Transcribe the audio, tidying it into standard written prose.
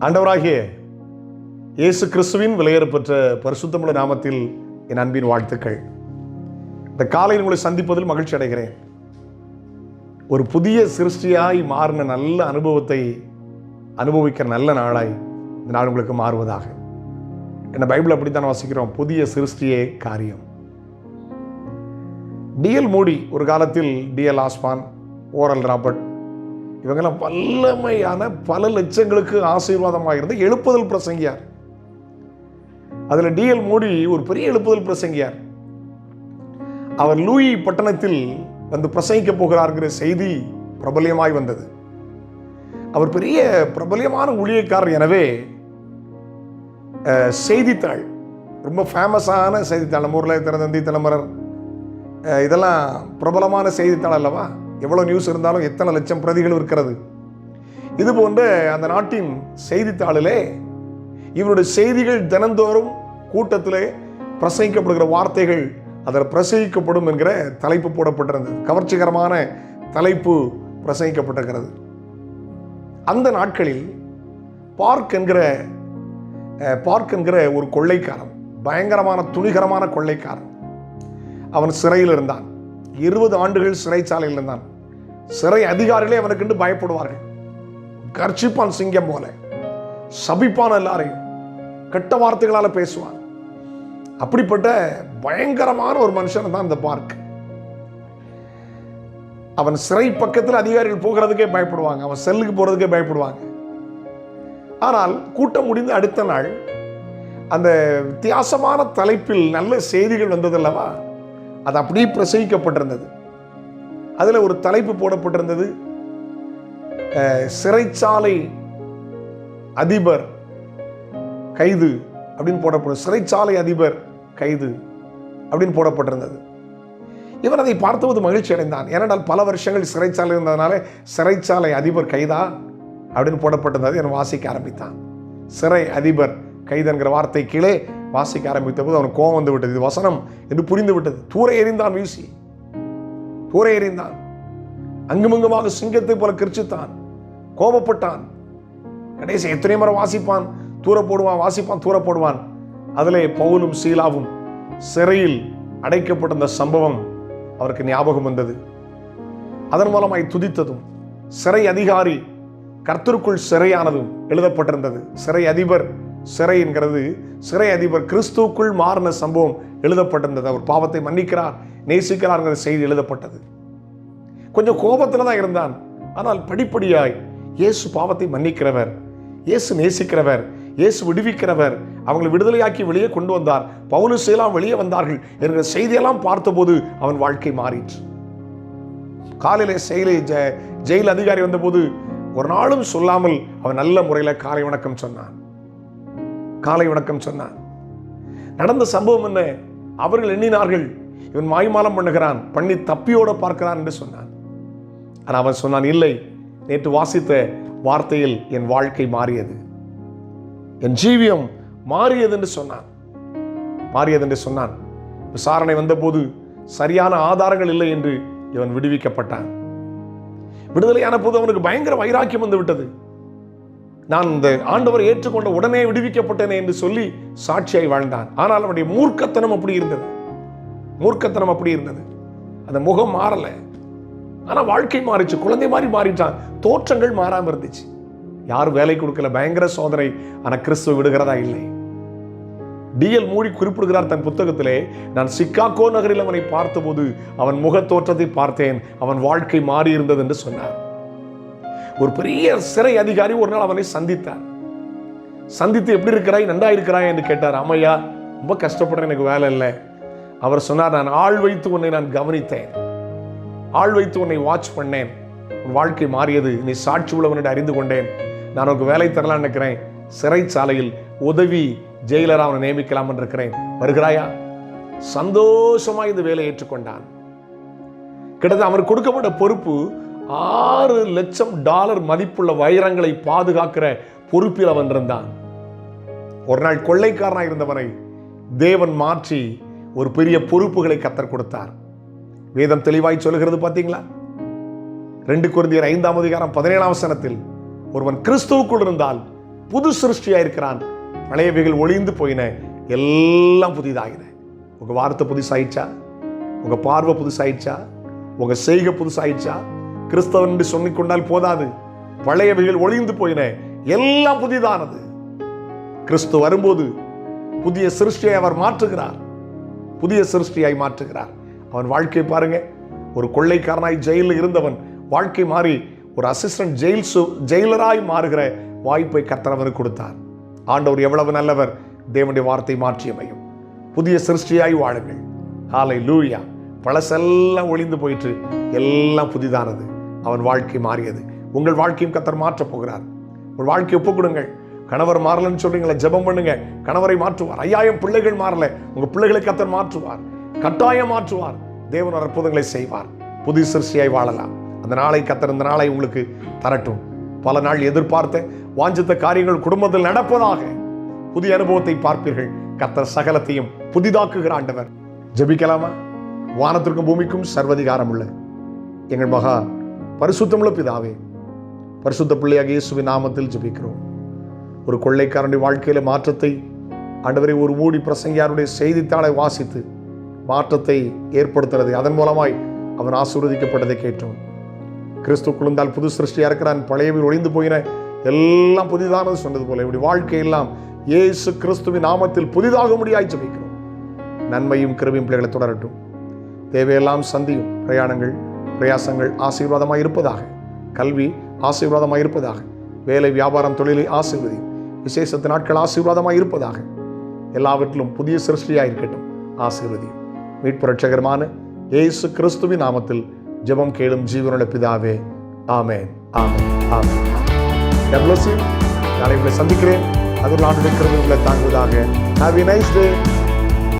ஆண்டவராகிய இயேசு கிறிஸ்துவின் விலையேறப்பெற்ற பரிசுத்தமுள்ள நாமத்தில் என் அன்பின் வாழ்த்துக்கள். இந்த காலையில் உங்களை சந்திப்பதில் மகிழ்ச்சி அடைகிறேன். ஒரு புதிய சிருஷ்டியாய் மாறின நல்ல அனுபவத்தை அனுபவிக்கிற நல்ல நாளாய் இந்த நாள் உங்களுக்கு மாறுவதாக. என்ன பைபிள் அப்படித்தான் வாசிக்கிறோம், புதிய சிருஷ்டியே காரியம். டிஎல் மூடி ஒரு காலத்தில் டிஎல் ஆஸ்பான், ஓரல் ராபர்ட் இவங்கெல்லாம் வல்லமையான பல லட்சங்களுக்கு ஆசீர்வாதமாக இருந்த எழுப்புதல் பிரசங்கியார். அதில் டிஎல் மூடி ஒரு பெரிய எழுப்புதல் பிரசங்கியார். அவர் லூயி பட்டணத்தில் வந்து பிரசங்கிக்க போகிறார்கிற செய்தி பிரபல்யமாய் வந்தது. அவர் பெரிய பிரபல்யமான ஊழியக்காரர். எனவே செய்தித்தாள், ரொம்ப ஃபேமஸான செய்தித்தாள், நம்ம ஊரில் தினத்தந்தி, தினமலர், இதெல்லாம் பிரபலமான செய்தித்தாள் அல்லவா? எவ்வளோ நியூஸ் இருந்தாலும் எத்தனை லட்சம் பிரதிகள் இருக்கிறது. இது போன்ற அந்த நாட்டின் செய்தித்தாளிலே இவருடைய செய்திகள் தினந்தோறும் கூட்டத்திலே பிரசங்கிக்கப்படுகிற வார்த்தைகள் அதில் பிரசங்கிக்கப்படும் என்கிற தலைப்பு போடப்பட்டிருந்தது. கவர்ச்சிகரமான தலைப்பு பிரசங்கிக்கப்பட்டிருக்கிறது. அந்த நாட்களில் பார்க் என்கிற ஒரு கொள்ளைக்காரன், பயங்கரமான துணிகரமான கொள்ளைக்காரன், அவன் சிறையில் இருந்தான். 20 ஆண்டுகள் சிறைச்சாலையில் இருந்தான். சிறை அதிகாரிகளே அவனுக்கு பயப்படுவார்கள். கர்ச்சிப்பான் சிங்கம் போல, சபிப்பான், எல்லாரையும் கெட்ட வார்த்தைகளால பேசுவான். அப்படிப்பட்ட பயங்கரமான ஒரு மனுஷன் தான் இந்த பார்க். அவன் சிறை பக்கத்தில் அதிகாரிகள் போகிறதுக்கே பயப்படுவாங்க, அவன் செல்லுக்கு போறதுக்கே பயப்படுவாங்க. ஆனால் கூட்டம் முடிந்து அடுத்த நாள் அந்த வித்தியாசமான தலைப்பில் நல்ல செய்திகள் வந்ததல்லவா, அது அப்படியே பிரசங்கிக்கப்பட்டிருந்தது. அதில் ஒரு தலைப்பு போடப்பட்டிருந்தது, சிறைச்சாலை அதிபர் கைது அப்படின்னு போடப்படும். சிறைச்சாலை அதிபர் கைது அப்படின்னு போடப்பட்டிருந்தது. இவன் அதை பார்த்தபோது மகிழ்ச்சி அடைந்தான். ஏனென்றால் பல வருஷங்கள் சிறைச்சாலை இருந்ததுனால சிறைச்சாலை அதிபர் கைதா அப்படின்னு போடப்பட்டிருந்தது. என வாசிக்க ஆரம்பித்தான். சிறை அதிபர் கைது என்கிற வார்த்தை கீழே வாசிக்க ஆரம்பித்த போது அவனுக்கு கோபம் வந்து விட்டது. இது வசனம் என்று புரிந்து விட்டது. தூர எறிந்தான், வீசி தூர எறிந்தான். அங்குமங்குமாக சிங்கத்தை போல கிரிச்சித்தான், கோபப்பட்டான். கடைசி எத்தனை முறை வாசிப்பான், தூர போடுவான், வாசிப்பான், தூர போடுவான். அதிலே பவுலும் சீலாவும் சிறையில் அடைக்கப்பட்ட சம்பவம் அவருக்கு ஞாபகம் வந்தது. அதன் மூலமாய் துதித்ததும், சிறை அதிகாரி கர்த்தருக்குள் சிறையானதும் எழுதப்பட்டிருந்தது. சிறை அதிபர், சிறை என்கிறது சிறை அதிபர் கிறிஸ்துவுக்குள் மாறின சம்பவம் எழுதப்பட்டிருந்தது. அவர் பாவத்தை மன்னிக்கிறார், நேசிக்கிறார் செய்தி எழுதப்பட்டது. கொஞ்சம் கோபத்தில் தான் இருந்தான். ஆனால் படிப்படியாய் இயேசு பாவத்தை மன்னிக்கிறவர், இயேசு நேசிக்கிறவர், இயேசு விடுவிக்கிறவர், அவங்களை விடுதலையாக்கி வெளியே கொண்டு வந்தார், பவுலு சீலாம் வெளியே வந்தார்கள் என்கிற செய்தியெல்லாம் பார்த்தபோது அவன் வாழ்க்கை மாறிற்று. காலையிலே ஜெயில் அதிகாரி வந்தபோது ஒரு நாளும் சொல்லாமல் அவன் நல்ல முறையில் காலை வணக்கம் சொன்னான். காலை வணக்கம் சொன்னான். நடந்த சம்பவம் என்ன? அவர்கள் எண்ணினார்கள் இவன் மாய்மாலம் பண்ணுகிறான், பண்ணி தப்பியோட பார்க்கிறான் என்று சொன்னான். ஆனால் அவன் சொன்னான், இல்லை, நேற்று வாசித்த வார்த்தையில் என் வாழ்க்கை மாறியது, என் ஜீவியம் மாறியது என்று சொன்னான். மாறியது என்று சொன்னான். விசாரணை வந்தபோது சரியான ஆதாரங்கள் இல்லை என்று இவன் விடுவிக்கப்பட்டான். விடுதலையான போது அவனுக்கு பயங்கர வைராக்கியம் வந்து விட்டது. நான் இந்த ஆண்டவரை ஏற்றுக்கொண்ட உடனே விடுவிக்கப்பட்டேனே என்று சொல்லி சாட்சியாய் வாழ்ந்தான். ஆனால் அவனுடைய மூர்க்கத்தனம் அப்படி இருந்தது. மூர்க்கத்தனம் அப்படி இருந்தது. அந்த முகம் மாறல, ஆனா வாழ்க்கை மாறிச்சு. குழந்தை மாதிரி மாறிட்டான். தோற்றங்கள் மாறாம இருந்துச்சு. யாரும் வேலை கொடுக்கல, பயங்கர சோதனை. ஆனா கிறிஸ்துவ விடுகிறதா இல்லை. டிஎல் மூடி குறிப்பிடுகிறார் தன் புத்தகத்திலே, நான் சிக்காகோ நகரில் அவனை பார்த்தபோது அவன் முக தோற்றத்தை பார்த்தேன், அவன் வாழ்க்கை மாறி இருந்தது என்று சொன்னார். ஒரு பெரிய சிறை அதிகாரி ஒரு நாள் அவனை சந்தித்தார். சந்தித்து எப்படி இருக்கிறாய், நன்றா இருக்கிறாய் என்று கேட்டார். அம்மையா, ரொம்ப கஷ்டப்படுறேன், எனக்கு வேலை இல்லை. அவர் சொன்னார், நான் ஆள் வைத்து உன்னை நான் கவனித்தேன், ஆள் வைத்து உன்னை வாட்ச் பண்ணேன், உன் வாழ்க்கை மாறியது, நீ சாட்சி உள்ளவன் அறிந்து கொண்டேன். நான் உனக்கு வேலை தரலான்னு இருக்கிறேன், சிறைச்சாலையில் உதவி ஜெயிலரா அவனை நியமிக்கலாம் என்று இருக்கிறேன், வருகிறாயா? சந்தோஷமாய் இந்த வேலையை ஏற்றுக்கொண்டான். கிட்டத்தட்ட அவருக்கு கொடுக்கப்பட்ட பொறுப்பு $6 லட்சம் மதிப்புள்ள வைரங்களை பாதுகாக்கிற பொறுப்பில் அவன் இருந்தான். ஒரு நாள் கொள்ளைக்காரனாக இருந்தவனை தேவன் மாற்றி ஒரு பெரிய பொறுப்புகளை கர்த்தர் கொடுத்தார். வேதம் தெளிவாய் சொல்லுகிறது பார்த்தீங்களா? 2 கொரிந்தியர் 5-ம் அதிகாரம் 17-ம் வசனத்தில் ஒருவன் கிறிஸ்துவுக்குள் இருந்தால் புது சிருஷ்டியா இருக்கிறான். பழையவைகள் ஒளிந்து போயின, எல்லாம் புதிதாகின. உங்க வார்த்தை புதுசாயிடுச்சா? உங்க பார்வை புதுசாயிடுச்சா? உங்க செய்கை புதுசாயிடுச்சா? கிறிஸ்தவன் என்று சொல்லிக் கொண்டால் போதாது. பழையவைகள் ஒளிந்து போயின, எல்லாம் புதிதானது. கிறிஸ்து வரும்போது புதிய சிருஷ்டியை அவர் மாற்றுகிறார். புதிய சிருஷ்டியாய் மாற்றுகிறார். அவன் வாழ்க்கை பாருங்க. ஒரு கொள்ளைக்காரனாய் ஜெயிலில் இருந்தவன் வாழ்க்கை மாறி ஒரு அசிஸ்டன்ட் ஜெயிலராய் மாறுகிற வாய்ப்பை கர்த்தர் அவனுக்கு கொடுத்தார். ஆண்டவர் எவ்வளவு நல்லவர். தேவனுடைய வார்த்தை மாற்றி அமையும். புதிய சிருஷ்டியாய் வாழுங்கள். ஹல்லேலூயா. பழசெல்லாம் ஒளிந்து போயிட்டு எல்லாம் புதிதானது. அவன் வாழ்க்கை மாறியது. உங்கள் வாழ்க்கையும் கர்த்தர் மாற்றப் போகிறார். உங்கள் வாழ்க்கையை ஒப்புக் கொடுங்கள். கணவர் மாறலன்னு சொல்றீங்களா? ஜெபம் பண்ணுங்க. கணவரை மாற்றுவார். 5000 பிள்ளைகள் மாறல, உங்க பிள்ளைகளை கர்த்தர் மாற்றுவார். கட்டாயம் மாற்றுவார். தேவன் அற்புதங்களை செய்வார். புதிய சிருஷ்டியாய் வாழலாம். அந்த நாளை கர்த்தர் இந்த நாளை உங்களுக்கு தரட்டும். பல நாள் எதிர்பார்த்த வாஞ்சித்த காரியங்கள் குடும்பத்தில் நடப்பதாக. புதிய அனுபவத்தை பார்ப்பீர்கள். கர்த்தர் சகலத்தையும் புதிதாக்குகிற ஆண்டவர். ஜெபிக்கலாமா? வானத்திற்கும் பூமிக்கும் சர்வதிகாரம் உள்ள எங்கள் மகா பரிசுத்தமுள்ள பிதாவே, பரிசுத்த பிள்ளையாக இயேசுவின் நாமத்தில் ஜெபிக்கிறோம். ஒரு கொள்ளைக்காரனுடைய வாழ்க்கையில மாற்றத்தை ஆண்டவரை ஒரு மூடி பிரசங்கியாருடைய செய்தித்தாளை வாசித்து மாற்றத்தை ஏற்படுத்துறது, அதன் மூலமாய் அவன் ஆசீர்வதிக்கப்பட்டதை கேட்டோம். கிறிஸ்து குழுந்தால் புது சிருஷ்டியா இருக்கிறான். பழையவை ஒளிந்து போயின, எல்லாம் புதிதானது சொன்னது போல இப்படி வாழ்க்கையெல்லாம் இயேசு கிறிஸ்துவின் நாமத்தில் புதிதாக முடியாய் ஜெபிக்கிறோம். நன்மையும் கிருபையும் பிள்ளைகளை தொடரட்டும். தேவையெல்லாம் சந்தியும். பிரயாணங்கள் பிரயாசங்கள் ஆசீர்வாதமாக இருப்பதாக. கல்வி ஆசீர்வாதமாக இருப்பதாக. வேலை வியாபாரம் தொழிலை ஆசீர்வதியும். விசேஷத்து நாட்கள் ஆசீர்வாதமாக இருப்பதாக. எல்லாவற்றிலும் புதிய சிருஷ்டியாக இருக்கட்டும். ஆசீர்வதியும். மீட்பு ரட்சகரமான இயேசு கிறிஸ்துவின் நாமத்தில் ஜெபம் கேளும் ஜீவனுள்ள பிதாவே. ஆமென், ஆமென், ஆமென். God bless you. நாளை உங்களை சந்திக்கிறேன். அது ஒரு ஆண்டுடைய கிருபை உங்களை தாங்குவதாக. Have a nice day.